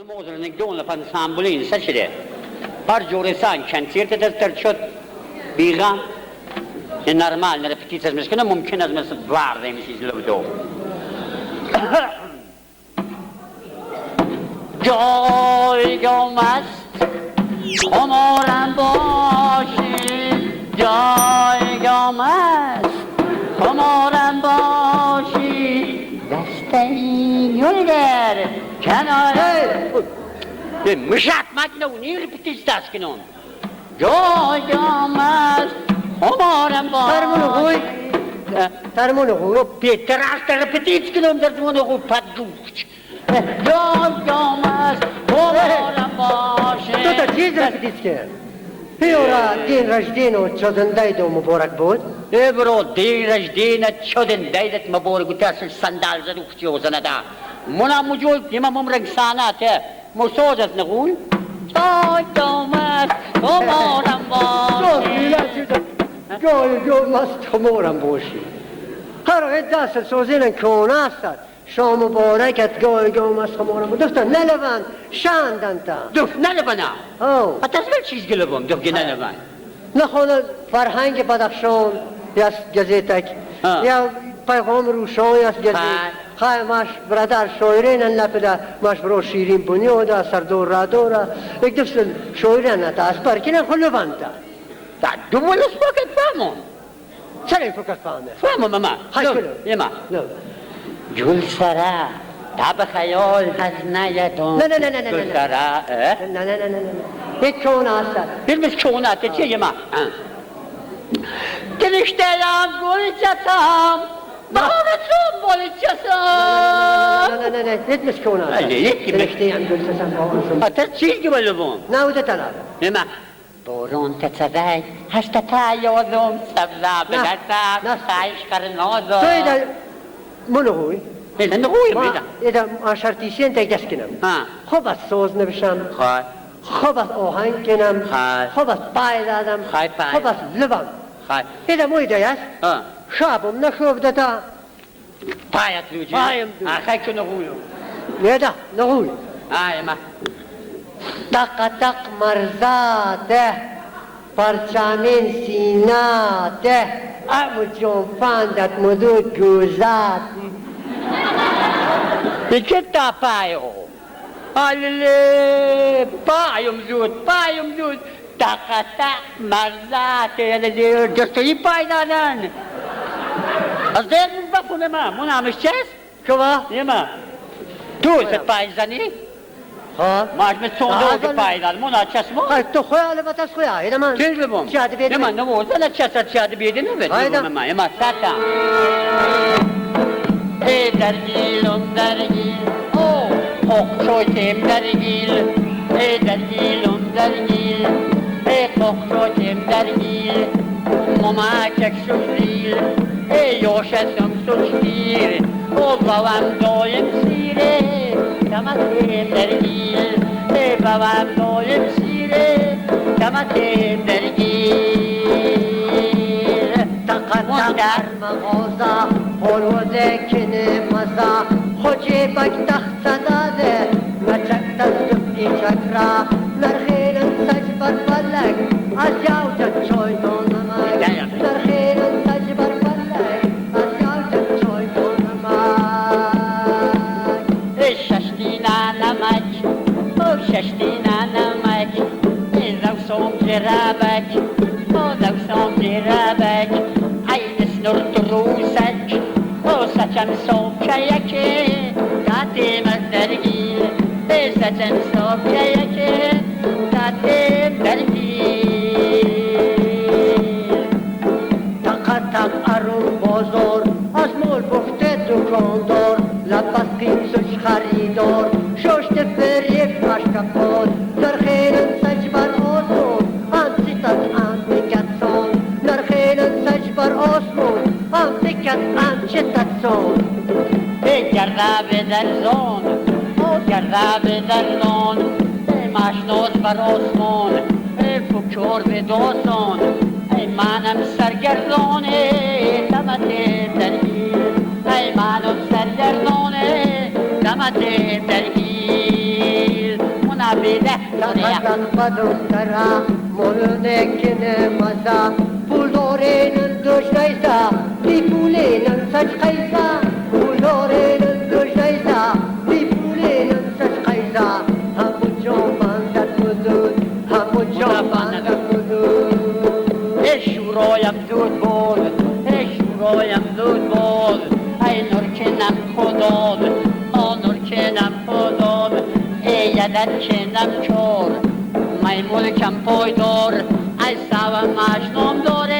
Mozer nek don la pan sambolin saçire. Har jore san kentiyete der çot biğam. Normal ne repetitsiz mümkün mümkün az mesela var demiş izlevdo. Joy gelmez. Komoran başı. Joy gelmez. Komoran başı. Desteğin yollar. Kenarı. Müşat makine ne repetitsiz taskinun. Joy gelmez. Komoran başı. Tarmonu koy. Tarmonu koy. Peter asta repetiți când îmi dărți mână cu patguci. Jomas, Komoran başı. Кто-то чиз repetiție. Ora din rождения чодындай до муборак будет. Bro, din rождения çodin daydet mabor gutasıl sandal zarukçu ozana da. Muna mujul yema mumrag sanate. Musozat nagul. Jomas, Komoran başı. Joy mast komoran başı. Har eddas sozinen konasat. شام مبارکت گاه مست خمارم بود دفتر نلوان شاندن تا Duf nalabana. Atasvel çiz gülübüm duf nalaban. نخواند فرهنگ بدخشان یا گزیتک یا پیغام روشان یا گزیت خواهی ماش برادر شاعرین نپده ماش برو شیرین بنیو دا سردور را دورا یک دفت شاعرین نتا از برکنن خلو بانتا Da duvolus poket famo. چرا فکر فهمه؟ Famo mama. Hai kulu. Yema. نه Gül sara. Tab khayal haznayatun. نه نه نه نه نه Gül sara. نه نه نه نه نه یک کون آسد Bilmiş çoğunatı çiğ yema. Dilişteyam gül çatam. Bağırırsın bol çasam. نه نه نه نتمش کون آسد یکی نشتی هم گل سسم آسم Atas çiğ gibi lübum. نه اوده تلال Yema. Borun tetzavay. Hasta tayozum. Sabza begatam. نه. Sayış karnozum. تو ایده منو هوی Neden de huyum ما neden? ایده آشارتیشین تک دست کنم Ha. خوب از سوز نوشم Hay. خوب از آهنگ کنم خب خوب از پای دادم خای پای. خوب از لبم Hay. ایده مو ایده است Ha. شابم نشوف دتا Payat lucu. Payım lucu. Ha kay şunu huyum. ایده نهوی Ha yema. دق دق مرزاده پرچامین سیناده امو جنفاندت مدود گوزاد İki tapayo. Alile payum zut. Takata marzate ya diyor. Göstereyim paydadan. Azden mi bakun ema? Muna müşçez? شوا Yema. Tu set payzani? ها Maç mı sonda oldu paydan? Muna çes mu? خواهی تو خواه آله بطاس خواه ایده من Tezli bum. Çadı bedeni. Yema ne olsa da çesat çadı bedeni mi? Hayda. Yema sata. Dergil, dergil, oh, kokçoytem dergil, dergil, kokçoytem dergil, mama kekşuzil, yoşesum suçtir, o babam doyum sire, tamatem dergil, babam doyum sire, tamatem dergil. تقدر مغازه خلوده کنه مزه خوچه بک تخت داده مچک دستم ای چکرا نرخیرن سج بر فلک از یاوچت چوی دونمک نرخیرن سج بر فلک از یاوچت چوی دونمک ششتینا نمک ششتینا نمک زوسوم جرابك زوسوم جرابك عين سنرت روسك سچم صوبكيك تعتيم الدرجيل سچم صوبكيك تعتيم درجيل تق ارون بازار از مول بخته دکاندار لباس قیمسش خریدار ششت فریب مشکفان نرخیرن سج بر آسمون انتیکت انتیکتسان نرخیرن سج بر آسمون انتیکت انتیکتسان جراب در زون جراب در زون ماشنوز بر آسمون فکر به دوستان منم سرگردانه دمت درگیر ای منم سرگردانه دمت درگیر دیده تقدم بدوسترا مولونه کنه مزا پول دارینن دوش نیسا بی پولینن سچ قیسا پول دارینن دوش نیسا بی پولینن سچ قیسا همو جوان در حدود همو جوان در حدود شورایم زود بود شورایم زود بود ای نرکنم خداد نرکنم خداد ای یدت کنم چور می ملکم پایدار ای سوام مجنون داره